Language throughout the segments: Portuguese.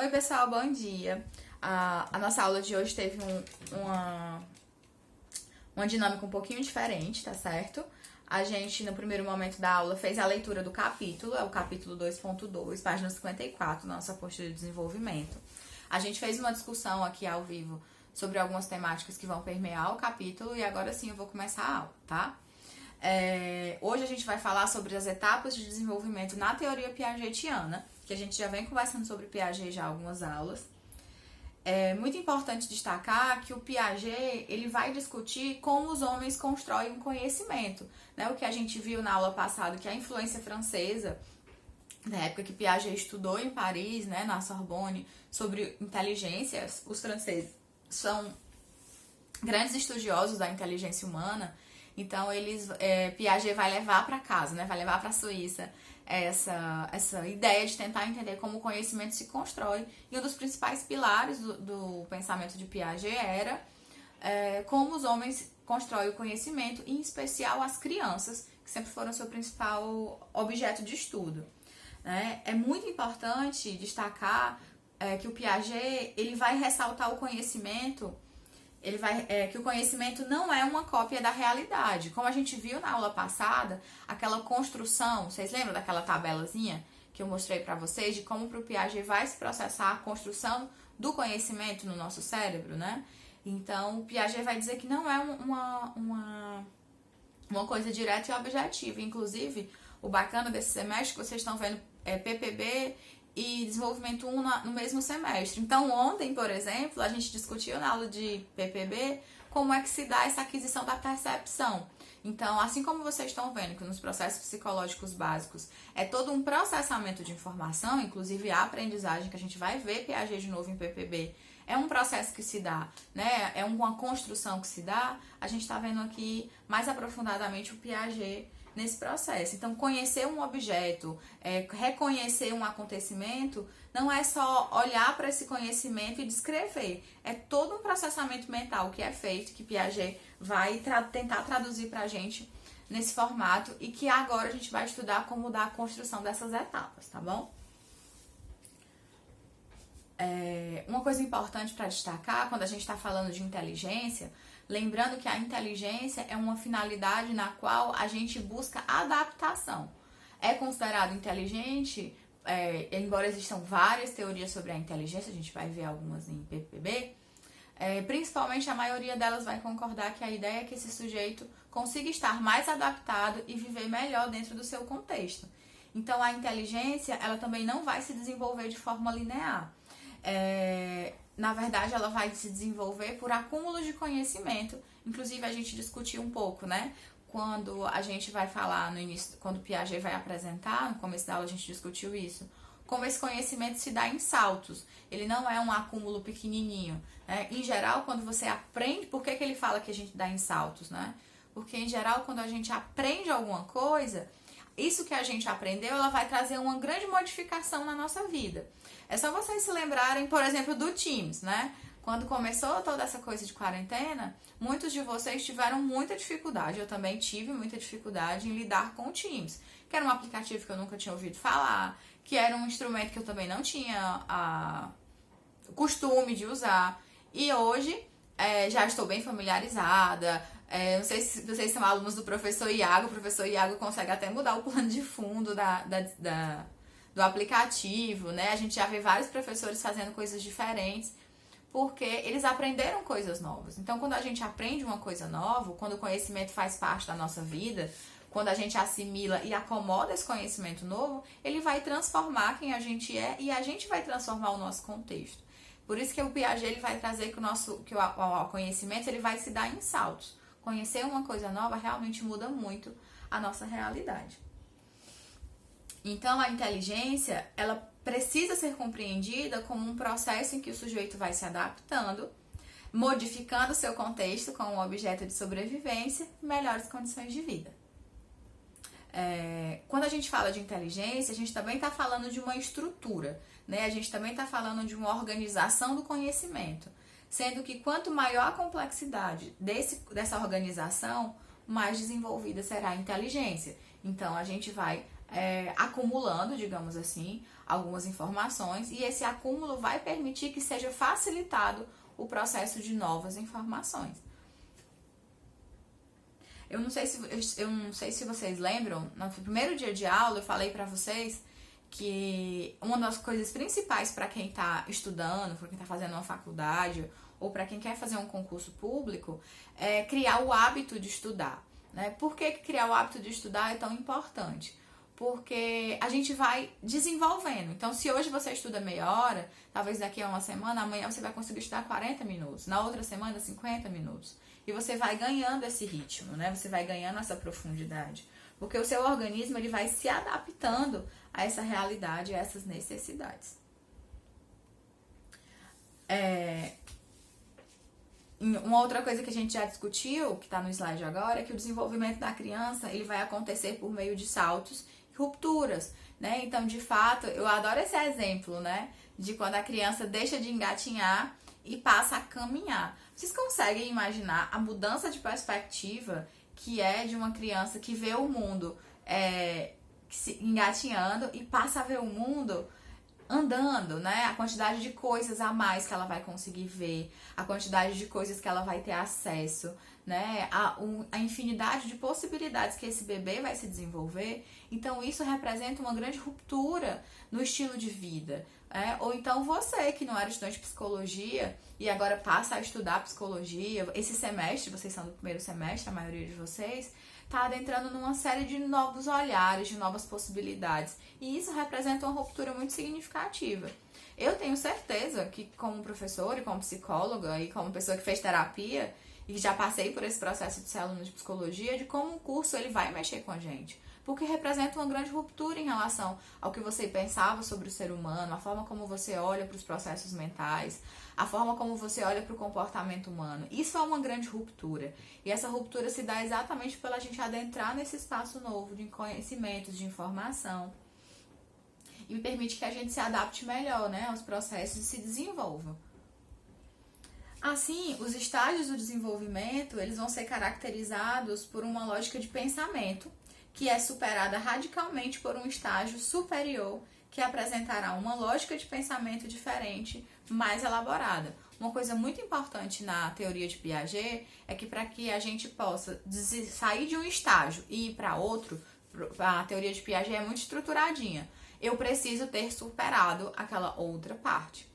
Oi pessoal, bom dia. A nossa aula de hoje teve uma dinâmica um pouquinho diferente, tá certo? A gente, no primeiro momento da aula, fez a leitura do capítulo, é o capítulo 2.2, página 54, nossa apostila de desenvolvimento. A gente fez uma discussão aqui ao vivo sobre algumas temáticas que vão permear o capítulo e agora sim eu vou começar a aula, tá? Hoje a gente vai falar sobre as etapas de desenvolvimento na teoria piagetiana, que a gente já vem conversando sobre Piaget já há algumas aulas. É muito importante destacar que o Piaget, ele vai discutir como os homens constroem um conhecimento, né? O que a gente viu na aula passada, que a influência francesa, na época que Piaget estudou em Paris, né, na Sorbonne, sobre inteligência, os franceses são grandes estudiosos da inteligência humana, então Piaget vai levar para casa, né, vai levar para a Suíça essa ideia de tentar entender como o conhecimento se constrói. E um dos principais pilares do pensamento de Piaget era como os homens constroem o conhecimento, em especial as crianças, que sempre foram seu principal objeto de estudo. Né? É muito importante destacar que o Piaget ele vai ressaltar o conhecimento, que o conhecimento não é uma cópia da realidade. Como a gente viu na aula passada, aquela construção, vocês lembram daquela tabelazinha que eu mostrei para vocês, de como para o Piaget vai se processar a construção do conhecimento no nosso cérebro, né? Então, o Piaget vai dizer que não é uma coisa direta e objetiva. Inclusive, o bacana desse semestre que vocês estão vendo é PPB e desenvolvimento 1 no mesmo semestre. Então, ontem, por exemplo, a gente discutiu na aula de PPB como é que se dá essa aquisição da percepção. Então, assim como vocês estão vendo que nos processos psicológicos básicos é todo um processamento de informação, inclusive a aprendizagem, que a gente vai ver Piaget de novo em PPB, é um processo que se dá, né? É uma construção que se dá, a gente está vendo aqui mais aprofundadamente o Piaget nesse processo. Então, conhecer um objeto, reconhecer um acontecimento, não é só olhar para esse conhecimento e descrever. É todo um processamento mental que é feito, que Piaget vai tentar traduzir para a gente nesse formato e que agora a gente vai estudar como dar a construção dessas etapas, tá bom? Uma coisa importante para destacar quando a gente está falando de inteligência, lembrando que a inteligência é uma finalidade na qual a gente busca adaptação. É considerado inteligente, embora existam várias teorias sobre a inteligência, a gente vai ver algumas em PPB, principalmente a maioria delas vai concordar que a ideia é que esse sujeito consiga estar mais adaptado e viver melhor dentro do seu contexto. Então a inteligência, ela também não vai se desenvolver de forma linear. Na verdade, ela vai se desenvolver por acúmulo de conhecimento. Inclusive, a gente discutiu um pouco, né? Quando a gente vai falar no início, quando o Piaget vai apresentar, no começo da aula a gente discutiu isso, como esse conhecimento se dá em saltos. Ele não é um acúmulo pequenininho, né? Em geral, quando você aprende, por que ele fala que a gente dá em saltos, né? Porque, em geral, quando a gente aprende alguma coisa, isso que a gente aprendeu, ela vai trazer uma grande modificação na nossa vida. É só vocês se lembrarem, por exemplo, do Teams, né? Quando começou toda essa coisa de quarentena, muitos de vocês tiveram muita dificuldade. Eu também tive muita dificuldade em lidar com o Teams, que era um aplicativo que eu nunca tinha ouvido falar, que era um instrumento que eu também não tinha costume de usar. E hoje já estou bem familiarizada. Não sei se vocês são alunos do professor Iago. O professor Iago consegue até mudar o plano de fundo do aplicativo, né? A gente já vê vários professores fazendo coisas diferentes, porque eles aprenderam coisas novas. Então, quando a gente aprende uma coisa nova, quando o conhecimento faz parte da nossa vida, quando a gente assimila e acomoda esse conhecimento novo, ele vai transformar quem a gente é e a gente vai transformar o nosso contexto. Por isso que o Piaget ele vai trazer que o conhecimento ele vai se dar em saltos. Conhecer uma coisa nova realmente muda muito a nossa realidade. Então, a inteligência, ela precisa ser compreendida como um processo em que o sujeito vai se adaptando, modificando o seu contexto com um objeto de sobrevivência e melhores condições de vida. Quando a gente fala de inteligência, a gente também está falando de uma estrutura, né? A gente também está falando de uma organização do conhecimento, sendo que quanto maior a complexidade dessa organização, mais desenvolvida será a inteligência. Então, a gente vai acumulando, digamos assim, algumas informações, e esse acúmulo vai permitir que seja facilitado o processo de novas informações. Eu não sei se vocês lembram, no primeiro dia de aula eu falei para vocês que uma das coisas principais para quem está estudando, para quem está fazendo uma faculdade ou para quem quer fazer um concurso público é criar o hábito de estudar, né? Por que criar o hábito de estudar é tão importante? Porque a gente vai desenvolvendo. Então, se hoje você estuda meia hora, talvez daqui a uma semana, amanhã você vai conseguir estudar 40 minutos, na outra semana 50 minutos. E você vai ganhando esse ritmo, né? Você vai ganhando essa profundidade. Porque o seu organismo ele vai se adaptando a essa realidade, a essas necessidades. Uma outra coisa que a gente já discutiu, que está no slide agora, é que o desenvolvimento da criança ele vai acontecer por meio de saltos e rupturas, né? Então, de fato, eu adoro esse exemplo, né? De quando a criança deixa de engatinhar e passa a caminhar. Vocês conseguem imaginar a mudança de perspectiva que é de uma criança que vê o mundo engatinhando e passa a ver o mundo andando, né? A quantidade de coisas a mais que ela vai conseguir ver, a quantidade de coisas que ela vai ter acesso, né? A infinidade de possibilidades que esse bebê vai se desenvolver. Então, isso representa uma grande ruptura no estilo de vida. Ou então você, que não era estudante de psicologia e agora passa a estudar psicologia, esse semestre, vocês são do primeiro semestre, a maioria de vocês, está adentrando numa série de novos olhares, de novas possibilidades. E isso representa uma ruptura muito significativa. Eu tenho certeza que, como professora e como psicóloga e como pessoa que fez terapia, e já passei por esse processo de ser aluno de psicologia, de como o curso ele vai mexer com a gente. Porque representa uma grande ruptura em relação ao que você pensava sobre o ser humano, a forma como você olha para os processos mentais, a forma como você olha para o comportamento humano. Isso é uma grande ruptura. E essa ruptura se dá exatamente pela gente adentrar nesse espaço novo de conhecimentos, de informação. E permite que a gente se adapte melhor, né, aos processos e se desenvolva. Assim, os estágios do desenvolvimento, eles vão ser caracterizados por uma lógica de pensamento, que é superada radicalmente por um estágio superior, que apresentará uma lógica de pensamento diferente, mais elaborada. Uma coisa muito importante na teoria de Piaget é que para que a gente possa sair de um estágio e ir para outro, a teoria de Piaget é muito estruturadinha. Eu preciso ter superado aquela outra parte.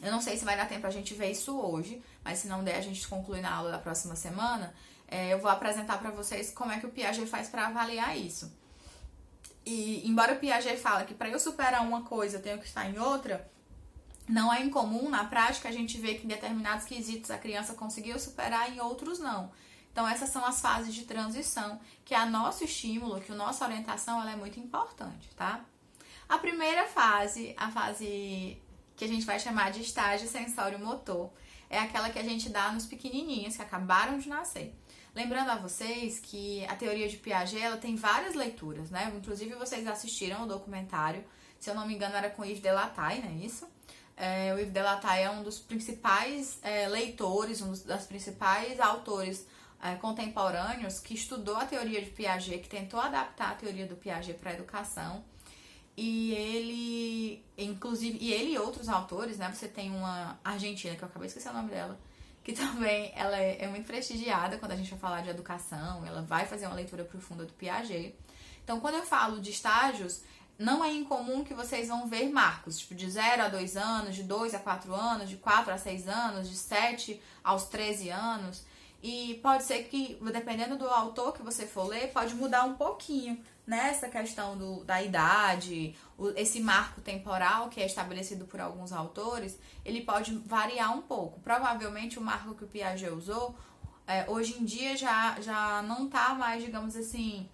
Eu não sei se vai dar tempo a gente ver isso hoje, mas se não der, a gente conclui na aula da próxima semana. Eu vou apresentar para vocês como é que o Piaget faz para avaliar isso. E embora o Piaget fale que para eu superar uma coisa eu tenho que estar em outra, não é incomum na prática a gente ver que em determinados quesitos a criança conseguiu superar e em outros não. Então essas são as fases de transição, que a nosso estímulo, que a nossa orientação ela é muito importante, tá? A primeira fase, a fase que a gente vai chamar de estágio sensório-motor, é aquela que a gente dá nos pequenininhos que acabaram de nascer. Lembrando a vocês que a teoria de Piaget ela tem várias leituras, né? Inclusive vocês assistiram o documentário, se eu não me engano era com Yves Delataille, não é isso? O Yves Delataille é um dos principais leitores, um dos principais autores contemporâneos que estudou a teoria de Piaget, que tentou adaptar a teoria do Piaget para a educação. E ele, inclusive, ele e outros autores, né? Você tem uma argentina, que eu acabei de esquecer o nome dela, que também ela é muito prestigiada quando a gente vai falar de educação, ela vai fazer uma leitura profunda do Piaget. Então, quando eu falo de estágios, não é incomum que vocês vão ver marcos, tipo de 0 a 2 anos, de 2 a 4 anos, de 4 a 6 anos, de 7 aos 13 anos. E pode ser que, dependendo do autor que você for ler, pode mudar um pouquinho nessa questão da idade, esse marco temporal que é estabelecido por alguns autores, ele pode variar um pouco. Provavelmente o marco que o Piaget usou, hoje em dia já não tá mais, digamos assim,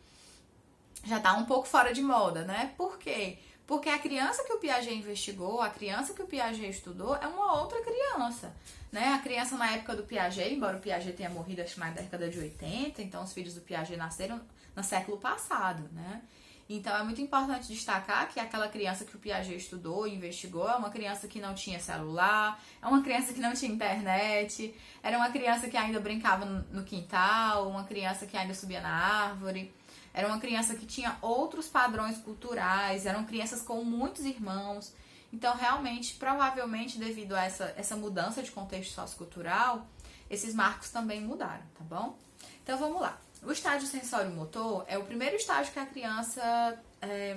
já tá um pouco fora de moda, né? Por quê? Porque a criança que o Piaget investigou, a criança que o Piaget estudou é uma outra criança, né? A criança na época do Piaget, embora o Piaget tenha morrido acho, na década de 80, então os filhos do Piaget nasceram no século passado, né? Então é muito importante destacar que aquela criança que o Piaget estudou e investigou é uma criança que não tinha celular, é uma criança que não tinha internet, era uma criança que ainda brincava no quintal, uma criança que ainda subia na árvore. era uma criança que tinha outros padrões culturais, eram crianças com muitos irmãos. Então, realmente, provavelmente, devido a essa mudança de contexto sociocultural, esses marcos também mudaram, tá bom? Então, vamos lá. O estágio sensório-motor é o primeiro estágio que a criança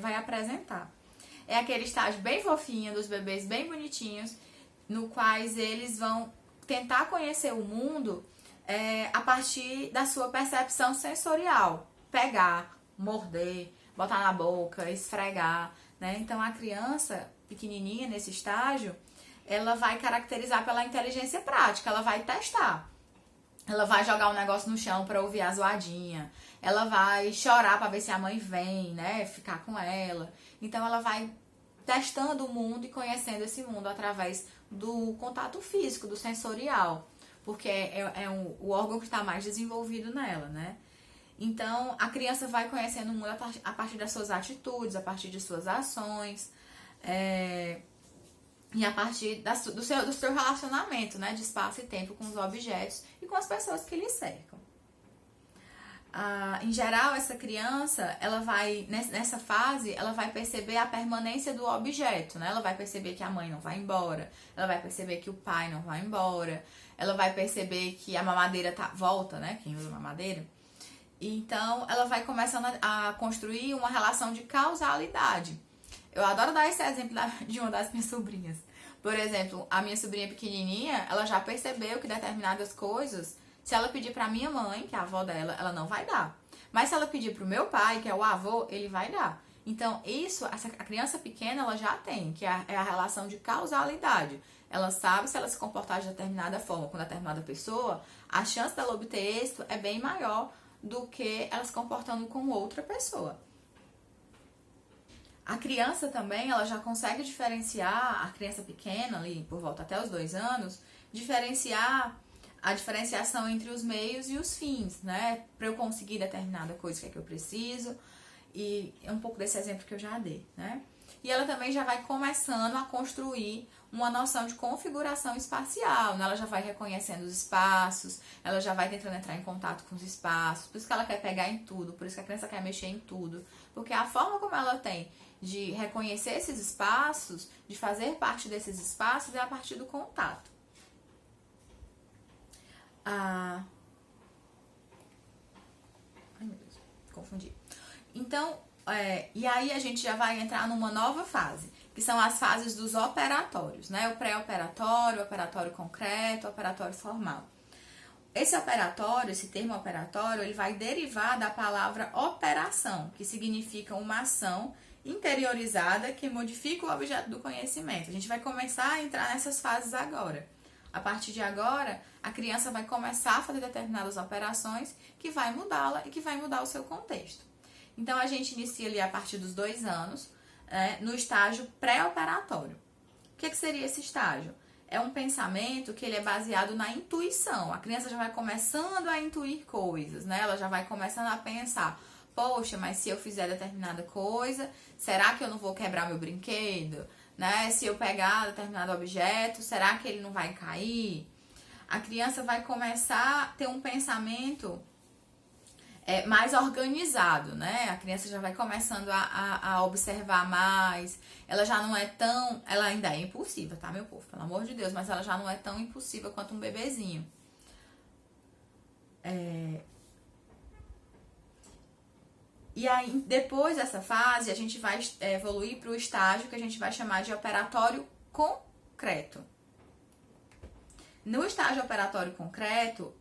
vai apresentar. É aquele estágio bem fofinho, dos bebês bem bonitinhos, no quais eles vão tentar conhecer o mundo a partir da sua percepção sensorial. Pegar, morder, botar na boca, esfregar, né? Então, a criança pequenininha nesse estágio, ela vai caracterizar pela inteligência prática, ela vai testar. Ela vai jogar um negócio no chão para ouvir a zoadinha. Ela vai chorar para ver se a mãe vem, né? Ficar com ela. Então, ela vai testando o mundo e conhecendo esse mundo através do contato físico, do sensorial. Porque o órgão que está mais desenvolvido nela, né? Então, a criança vai conhecendo o mundo a partir das suas atitudes, a partir de suas ações, e a partir do seu relacionamento, né, de espaço e tempo com os objetos e com as pessoas que lhe cercam. Em geral, essa criança, ela vai, nessa fase, ela vai perceber a permanência do objeto, né? Ela vai perceber que a mãe não vai embora, ela vai perceber que o pai não vai embora, ela vai perceber que a mamadeira volta, né? Quem usa mamadeira. Então, ela vai começando a construir uma relação de causalidade. Eu adoro dar esse exemplo de uma das minhas sobrinhas. Por exemplo, a minha sobrinha pequenininha, ela já percebeu que determinadas coisas, se ela pedir pra minha mãe, que é a avó dela, ela não vai dar. Mas se ela pedir pro meu pai, que é o avô, ele vai dar. Então, a criança pequena, ela já tem, que é a relação de causalidade. Ela sabe se ela se comportar de determinada forma com determinada pessoa, a chance dela obter êxito é bem maior do que ela se comportando com outra pessoa. A criança também, ela já consegue diferenciar, a criança pequena, ali por volta até os 2 anos, diferenciar a diferenciação entre os meios e os fins, né? Para eu conseguir determinada coisa que é que eu preciso. E é um pouco desse exemplo que eu já dei, né? E ela também já vai começando a construir uma noção de configuração espacial, né? Ela já vai reconhecendo os espaços, ela já vai tentando entrar em contato com os espaços, por isso que ela quer pegar em tudo, por isso que a criança quer mexer em tudo, porque a forma como ela tem de reconhecer esses espaços, de fazer parte desses espaços, é a partir do contato. Ai, meu Deus, confundi. Então, e aí a gente já vai entrar numa nova fase, que são as fases dos operatórios, né? O pré-operatório, o operatório concreto, o operatório formal. Esse operatório, esse termo operatório, ele vai derivar da palavra operação, que significa uma ação interiorizada que modifica o objeto do conhecimento. A gente vai começar a entrar nessas fases agora. A partir de agora, a criança vai começar a fazer determinadas operações que vai mudá-la e que vai mudar o seu contexto. Então, a gente inicia ali a partir dos 2 anos, no estágio pré-operatório. O que seria esse estágio? É um pensamento que ele é baseado na intuição. A criança já vai começando a intuir coisas, né? Ela já vai começando a pensar, poxa, mas se eu fizer determinada coisa, será que eu não vou quebrar meu brinquedo? Né? Se eu pegar determinado objeto, será que ele não vai cair? A criança vai começar a ter um pensamento mais organizado, né? A criança já vai começando a observar mais, ela já não é tão... Ela ainda é impulsiva, tá, meu povo? Pelo amor de Deus, mas ela já não é tão impulsiva quanto um bebezinho. E aí, depois dessa fase, a gente vai evoluir para o estágio que a gente vai chamar de operatório concreto. No estágio operatório concreto...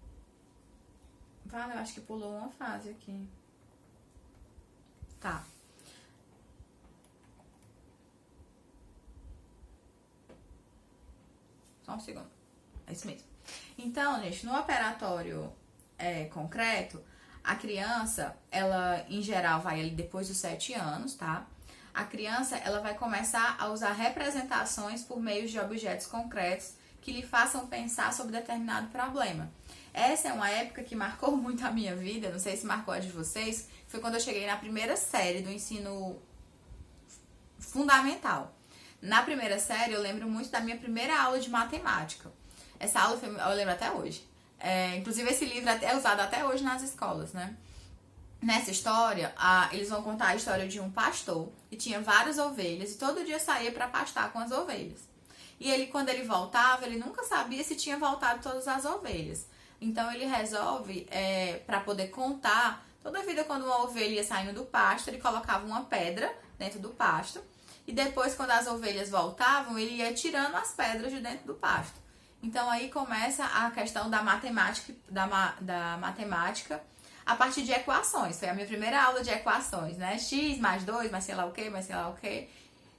eu acho que pulou uma fase aqui. Tá. Só um segundo. É isso mesmo. Então, gente, no operatório concreto, a criança, ela, em geral, vai ali depois dos 7 anos, tá? A criança, ela vai começar a usar representações por meio de objetos concretos que lhe façam pensar sobre determinado problema. Essa é uma época que marcou muito a minha vida, não sei se marcou a de vocês, foi quando eu cheguei na primeira série do ensino fundamental. Na primeira série, eu lembro muito da minha primeira aula de matemática. Essa aula eu lembro até hoje. Inclusive, esse livro é usado até hoje nas escolas, né? Nessa história, eles vão contar a história de um pastor que tinha várias ovelhas e todo dia saía para pastar com as ovelhas. E ele, quando ele voltava, ele nunca sabia se tinha voltado todas as ovelhas. Então ele resolve, para poder contar, toda a vida quando uma ovelha ia saindo do pasto, ele colocava uma pedra dentro do pasto. E depois, quando as ovelhas voltavam, ele ia tirando as pedras de dentro do pasto. Então aí começa a questão da matemática, da matemática a partir de equações. Foi a minha primeira aula de equações, né? X mais 2, mais sei lá o que, mais sei lá o que.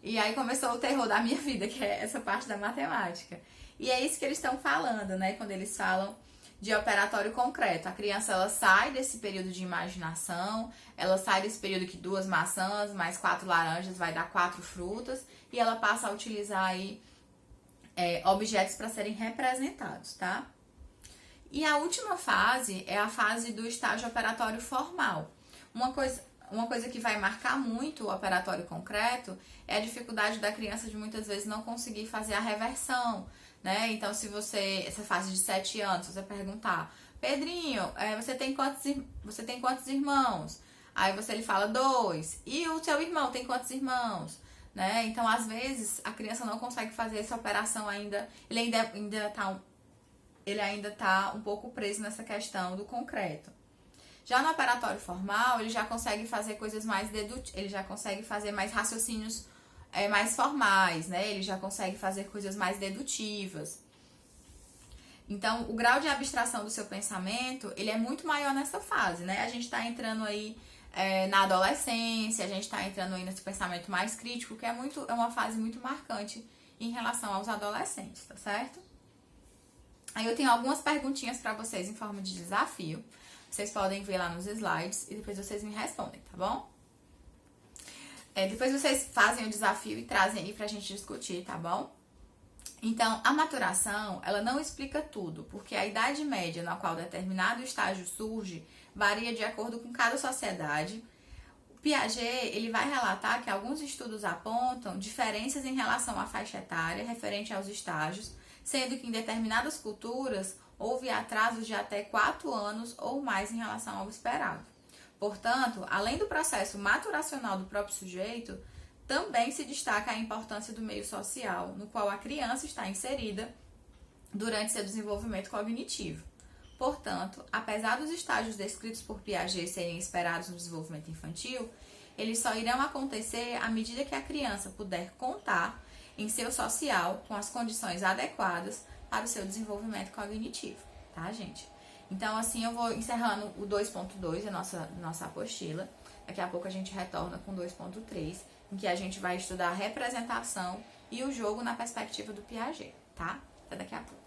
E aí começou o terror da minha vida, que é essa parte da matemática. E é isso que eles estão falando, né? Quando eles falam de operatório concreto. A criança, ela sai desse período de imaginação, ela sai desse período que 2 maçãs mais 4 laranjas vai dar 4 frutas, e ela passa a utilizar aí objetos para serem representados, tá? E a última fase é a fase do estágio operatório formal. Uma coisa que vai marcar muito o operatório concreto é a dificuldade da criança de muitas vezes não conseguir fazer a reversão, né? Então, se você, essa fase de 7 anos, você perguntar, Pedrinho, você tem quantos irmãos? Aí ele fala 2. E o seu irmão tem quantos irmãos? Né? Então, às vezes, a criança não consegue fazer essa operação ainda, ele ainda tá um pouco preso nessa questão do concreto. Já no operatório formal, ele já consegue fazer coisas mais ele já consegue fazer mais raciocínios mais formais, né? Ele já consegue fazer coisas mais dedutivas. Então, o grau de abstração do seu pensamento, ele é muito maior nessa fase, né? A gente tá entrando aí na adolescência, a gente tá entrando aí nesse pensamento mais crítico, que é uma fase muito marcante em relação aos adolescentes, tá certo? Aí eu tenho algumas perguntinhas para vocês em forma de desafio. Vocês podem ver lá nos slides e depois vocês me respondem, tá bom? Depois vocês fazem o desafio e trazem aí pra gente discutir, tá bom? Então, a maturação, ela não explica tudo, porque a idade média na qual determinado estágio surge varia de acordo com cada sociedade. O Piaget, ele vai relatar que alguns estudos apontam diferenças em relação à faixa etária referente aos estágios, sendo que em determinadas culturas houve atrasos de até 4 anos ou mais em relação ao esperado. Portanto, além do processo maturacional do próprio sujeito, também se destaca a importância do meio social, no qual a criança está inserida durante seu desenvolvimento cognitivo. Portanto, apesar dos estágios descritos por Piaget serem esperados no desenvolvimento infantil, eles só irão acontecer à medida que a criança puder contar em seu social com as condições adequadas para o seu desenvolvimento cognitivo, tá, gente? Então, assim, eu vou encerrando o 2.2, a nossa apostila. Daqui a pouco a gente retorna com 2.3, em que a gente vai estudar a representação e o jogo na perspectiva do Piaget, tá? Até daqui a pouco.